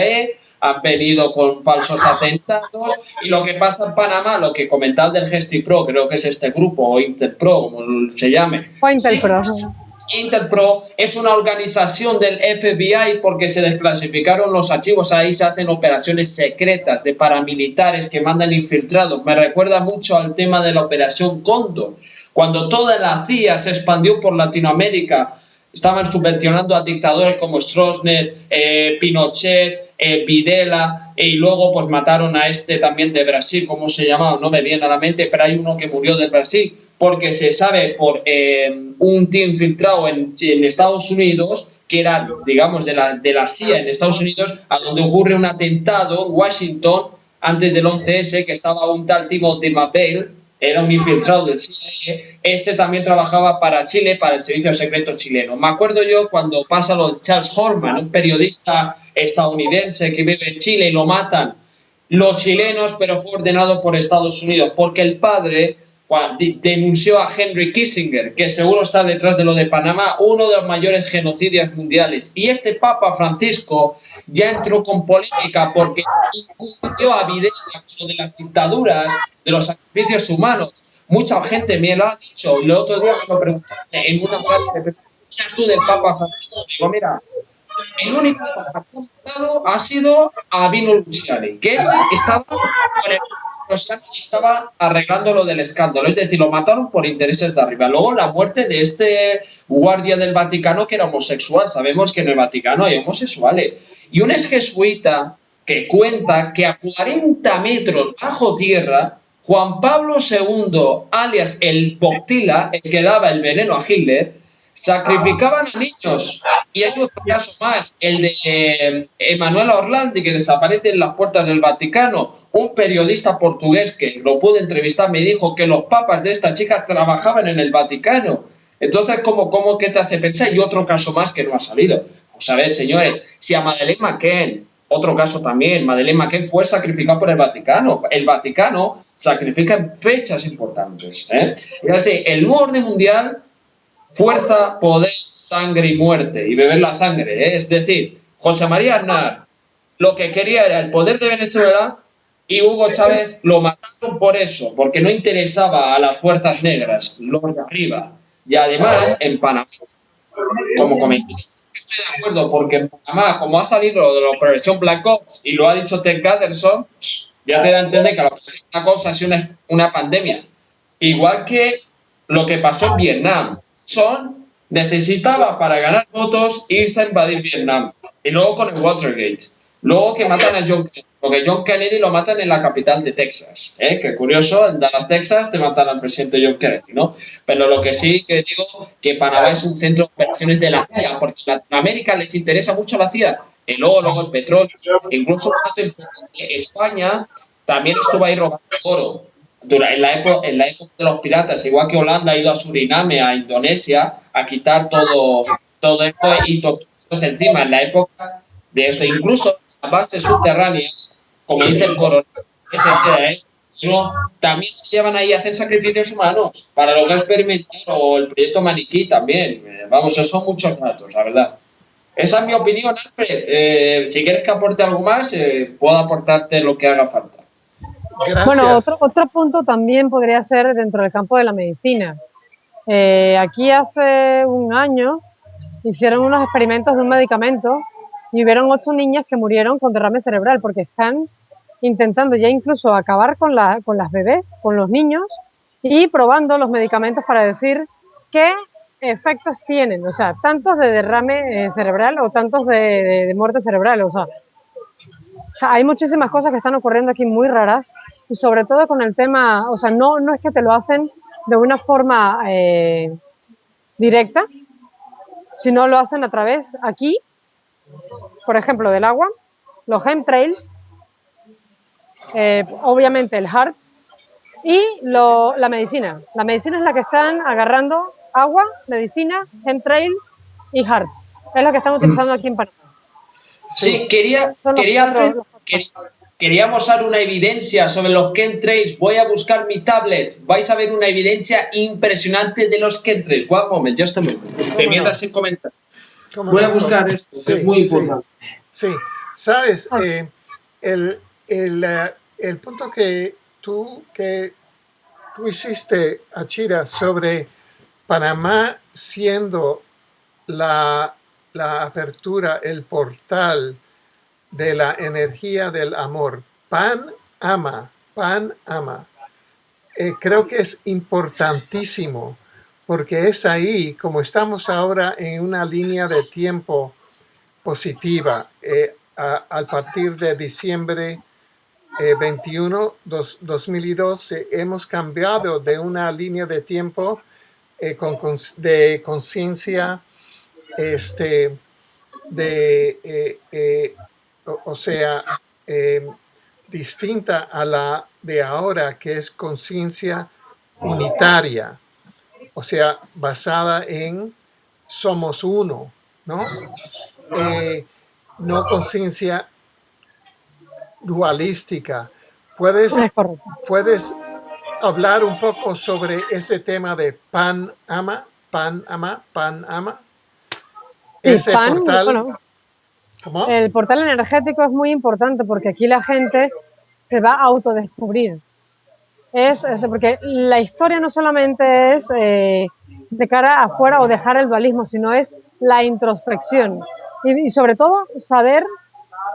han venido con falsos atentados, y lo que pasa en Panamá, lo que comentaba del GestiPro, creo que es este grupo, o Interpro, como se llame. O Interpro. Interpro es una organización del FBI porque se desclasificaron los archivos, ahí se hacen operaciones secretas de paramilitares que mandan infiltrados. Me recuerda mucho al tema de la Operación Cóndor, cuando toda la CIA se expandió por Latinoamérica. Estaban subvencionando a dictadores como Stroessner, Pinochet, Videla, y luego pues mataron a este también de Brasil, ¿cómo se llamaba? No me viene a la mente, pero hay uno que murió del Brasil. porque se sabe por un tío infiltrado en Estados Unidos, que era, digamos, de la CIA en Estados Unidos, a donde ocurre un atentado en Washington antes del 11S, que estaba un tal Timothy McVeigh, era un infiltrado del CIA. Este también trabajaba para Chile, para el servicio secreto chileno. Me acuerdo yo cuando pasa lo de Charles Horman, un periodista estadounidense que vive en Chile y lo matan los chilenos, pero fue ordenado por Estados Unidos, porque el padre denunció a Henry Kissinger, que seguro está detrás de lo de Panamá, uno de los mayores genocidios mundiales. Y este Papa Francisco ya entró con polémica porque incurrió a Videla con lo de las dictaduras, de los sacrificios humanos. Mucha gente me lo ha dicho. El otro día me lo preguntaron en una parte, ¿qué opinas tú del Papa Francisco? Digo, mira, el único papa que ha matado ha sido a Vino Luciani, que ese estaba con el Rosani y estaba arreglando lo del escándalo, es decir, lo mataron por intereses de arriba. Luego la muerte de este guardia del Vaticano que era homosexual, sabemos que en el Vaticano hay homosexuales, y un ex jesuita que cuenta que a 40 metros bajo tierra Juan Pablo II, alias el Boctila, el que daba el veneno a Hitler, sacrificaban a niños. Y hay otro caso más, el de Emanuela Orlandi, que desaparece en las puertas del Vaticano. Un periodista portugués que lo pude entrevistar me dijo que los papas de esta chica trabajaban en el Vaticano. Entonces, ¿cómo qué te hace pensar? Y otro caso más que no ha salido. Pues a ver, señores, si a Madeleine McCann, otro caso también, Madeleine McCann fue sacrificada por el Vaticano. El Vaticano sacrifica en fechas importantes. Es decir, el nuevo orden mundial: fuerza, poder, sangre y muerte, y beber la sangre, ¿eh? Es decir, José María Aznar lo que quería era el poder de Venezuela y Hugo Chávez lo mataron por eso, porque no interesaba a las fuerzas negras, los de arriba. Y además, en Panamá, como comenté, estoy de acuerdo, porque en Panamá, como ha salido lo de la operación Black Ops y lo ha dicho Ted Gatterson, ya te da a entender que la operación Black Ops ha sido una pandemia. Igual que lo que pasó en Vietnam. Necesitaba para ganar votos irse a invadir Vietnam. Y luego con el Watergate. Luego que matan a John Kennedy. Porque John Kennedy lo matan en la capital de Texas. Qué curioso, en Dallas, Texas, te matan al presidente John Kennedy, ¿no? Pero lo que sí que digo, que Panamá es un centro de operaciones de la CIA, porque en Latinoamérica les interesa mucho la CIA. El oro, el petróleo, incluso un dato importante, España también estuvo ahí robando oro. En la época de los piratas, igual que Holanda ha ido a Suriname, a Indonesia, a quitar todo esto y torturarlos encima. En la época de esto, incluso las bases subterráneas, como dice el coronel también se llevan ahí a hacer sacrificios humanos para lograr experimentar, o el proyecto Maniquí también. Vamos, esos son muchos datos, la verdad. Esa es mi opinión, Alfred. Si quieres que aporte algo más, puedo aportarte lo que haga falta. Gracias. Bueno, otro punto también podría ser dentro del campo de la medicina. Aquí hace un año hicieron unos experimentos de un medicamento y hubieron 8 niñas que murieron con derrame cerebral porque están intentando ya incluso acabar con las bebés, con los niños, y probando los medicamentos para decir qué efectos tienen, o sea, tantos de derrame cerebral o tantos de muerte cerebral, o sea, hay muchísimas cosas que están ocurriendo aquí muy raras, y sobre todo con el tema, o sea, no es que te lo hacen de una forma directa, sino lo hacen a través, aquí, por ejemplo, del agua, los chemtrails, obviamente el HAARP y la medicina. La medicina es la que están agarrando: agua, medicina, chemtrails y HAARP. Es lo que están utilizando aquí en Panamá. Sí, quería mostrar una evidencia sobre los chemtrails. Voy a buscar mi tablet. Vais a ver una evidencia impresionante de los chemtrails. One moment, just a moment. Mientras se comenta. Voy a buscar esto, que es muy importante. Sí, sabes, el punto que tú hiciste, Achira, sobre Panamá siendo la apertura, el portal de la energía del amor. Pan ama. Creo que es importantísimo porque es ahí, como estamos ahora en una línea de tiempo positiva, a partir de diciembre 2002, hemos cambiado de una línea de tiempo de conciencia o sea, distinta a la de ahora, que es conciencia unitaria, o sea, basada en somos uno, ¿no? No conciencia dualística. Es correcto. ¿Puedes hablar un poco sobre ese tema de Pan-Ama? Pan-Ama, Pan-Ama. Sí, Ese portal. Bueno, ¿Cómo? el portal energético es muy importante porque aquí la gente se va a autodescubrir. Porque la historia no solamente es de cara afuera o dejar el dualismo, sino es la introspección. Y sobre todo saber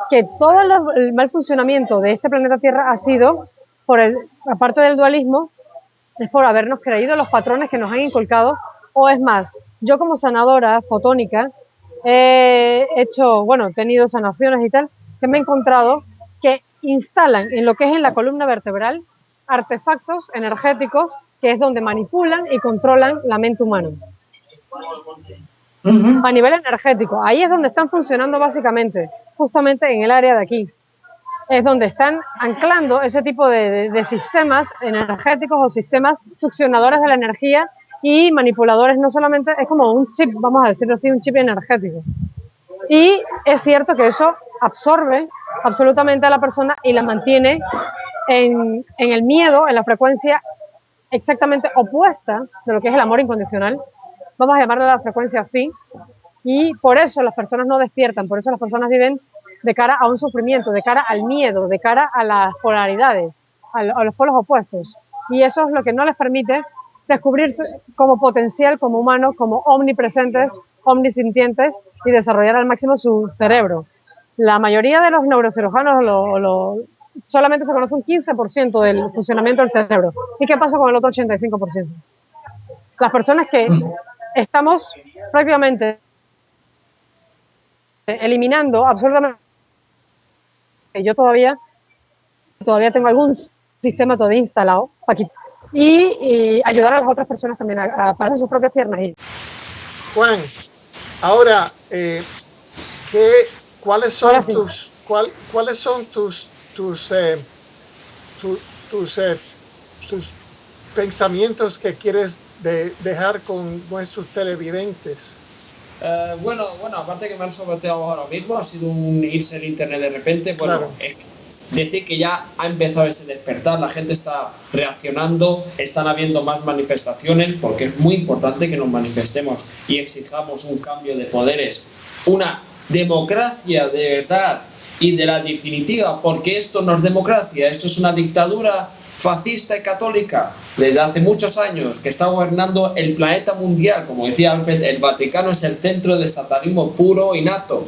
que todo el mal funcionamiento de este planeta Tierra ha sido, aparte del dualismo, es por habernos creído los patrones que nos han inculcado, o es más, yo como sanadora fotónica he tenido sanaciones y tal, que me he encontrado que instalan en lo que es en la columna vertebral artefactos energéticos que es donde manipulan y controlan la mente humana. A nivel energético, ahí es donde están funcionando básicamente, justamente en el área de aquí. Es donde están anclando ese tipo de sistemas energéticos o sistemas succionadores de la energía y manipuladores, no solamente, es como un chip, vamos a decirlo así, un chip energético. Y es cierto que eso absorbe absolutamente a la persona y la mantiene en el miedo, en la frecuencia exactamente opuesta de lo que es el amor incondicional. Vamos a llamarle la frecuencia phi, y por eso las personas no despiertan, por eso las personas viven de cara a un sufrimiento, de cara al miedo, de cara a las polaridades, a los polos opuestos. Y eso es lo que no les permite descubrirse como potencial, como humanos, como omnipresentes, omnisintientes y desarrollar al máximo su cerebro. La mayoría de los neurocirujanos solamente se conoce un 15% del funcionamiento del cerebro. ¿Y qué pasa con el otro 85%? Las personas que estamos prácticamente eliminando absolutamente, yo todavía tengo algún sistema todavía instalado aquí, y ayudar a las otras personas también a pasar sus propias piernas. Juan, ahora, ¿cuáles son tus pensamientos que quieres dejar con nuestros televidentes? Bueno, aparte que me han sorteado ahora mismo, ha sido un irse en internet de repente. Bueno, claro. Decir que ya ha empezado ese despertar, la gente está reaccionando, están habiendo más manifestaciones, porque es muy importante que nos manifestemos y exijamos un cambio de poderes, una democracia de verdad y de la definitiva, porque esto no es democracia, esto es una dictadura fascista y católica desde hace muchos años que está gobernando el planeta mundial. Como decía Alfred, el Vaticano es el centro de satanismo puro y nato.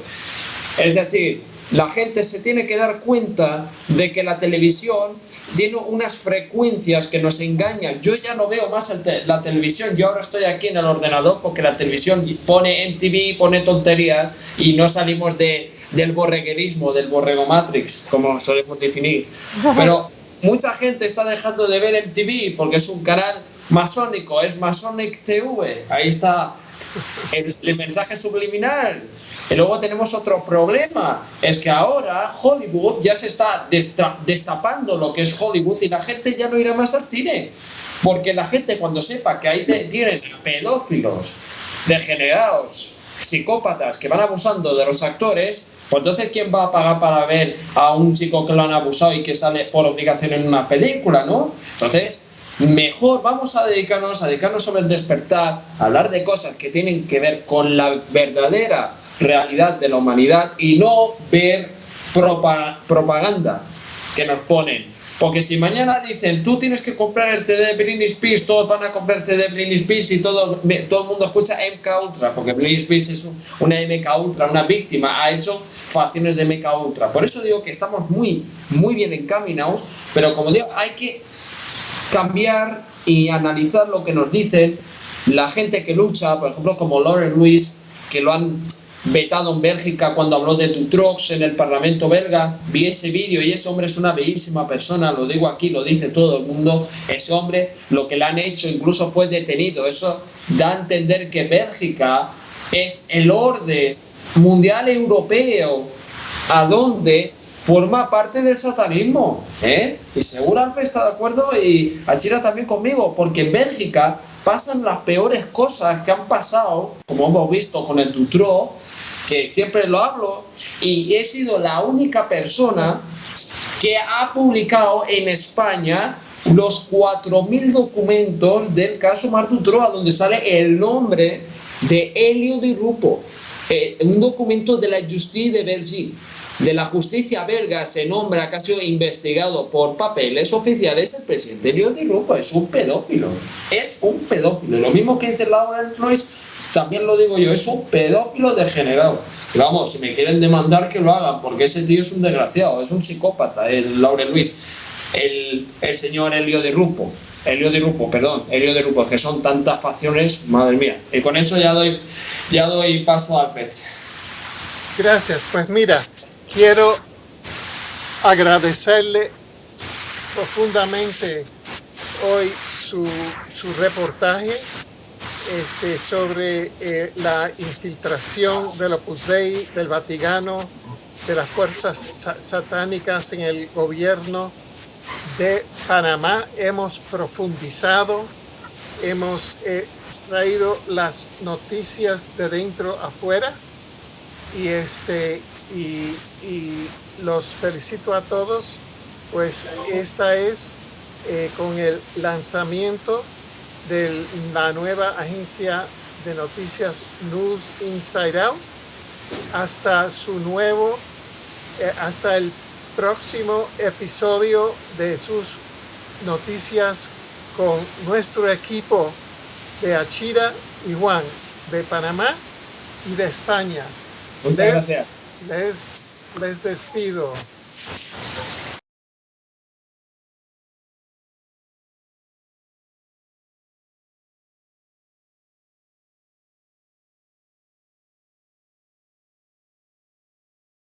Es decir, la gente se tiene que dar cuenta de que la televisión tiene unas frecuencias que nos engañan. Yo ya no veo más la televisión, yo ahora estoy aquí en el ordenador porque la televisión pone MTV, pone tonterías y no salimos del borreguerismo, del borrego Matrix, como solemos definir. Pero mucha gente está dejando de ver MTV porque es un canal masónico, es Masonic TV, ahí está el mensaje subliminal. Y luego tenemos otro problema, es que ahora Hollywood ya se está destapando lo que es Hollywood y la gente ya no irá más al cine, porque la gente cuando sepa que ahí tienen pedófilos, degenerados, psicópatas que van abusando de los actores, pues entonces ¿quién va a pagar para ver a un chico que lo han abusado y que sale por obligación en una película, ¿no? Entonces, mejor vamos a dedicarnos sobre el despertar, a hablar de cosas que tienen que ver con la verdadera realidad de la humanidad y no ver propaganda que nos ponen. Porque si mañana dicen, tú tienes que comprar el CD de Britney Spears, todos van a comprar el CD de Britney Spears y todo el mundo escucha MK Ultra, porque Britney Spears es una MK Ultra, una víctima, ha hecho facciones de MK Ultra. Por eso digo que estamos muy bien encaminados, pero como digo, hay que cambiar y analizar lo que nos dicen la gente que lucha, por ejemplo, como Lauren Lewis, que lo han vetado en Bélgica cuando habló de Dutroux en el Parlamento belga. Vi ese vídeo y ese hombre es una bellísima persona, lo digo aquí, lo dice todo el mundo. Ese hombre, lo que le han hecho, incluso fue detenido. Eso da a entender que Bélgica es el orden mundial europeo a donde forma parte del satanismo, y seguro Alfred está de acuerdo y Achira también conmigo, porque en Bélgica pasan las peores cosas que han pasado, como hemos visto con el Dutroux, que siempre lo hablo, y he sido la única persona que ha publicado en España los 4.000 documentos del caso Marc Dutroux, donde sale el nombre de Elio Di Rupo, un documento de la Justice de Belgique, de la justicia belga. Se nombra que ha sido investigado por papeles oficiales. El presidente Elio Di Rupo es un pedófilo, lo mismo que dice Laurent Luis, también lo digo yo, es un pedófilo degenerado. Y vamos, si me quieren demandar que lo hagan, porque ese tío es un desgraciado, es un psicópata, el Laurent Luis, el señor Elio Di Rupo, que son tantas facciones, madre mía. Y con eso ya doy paso a Alfred. Gracias. Pues mira, quiero agradecerle profundamente hoy su reportaje sobre la infiltración del Opus Dei, del Vaticano, de las fuerzas satánicas en el gobierno de Panamá. Hemos profundizado, hemos traído las noticias de dentro afuera y los felicito a todos. Pues esta es con el lanzamiento de la nueva agencia de noticias News Inside Out, hasta el próximo episodio de sus noticias con nuestro equipo de Achira y Juan, de Panamá y de España. Muchas gracias. Les despido.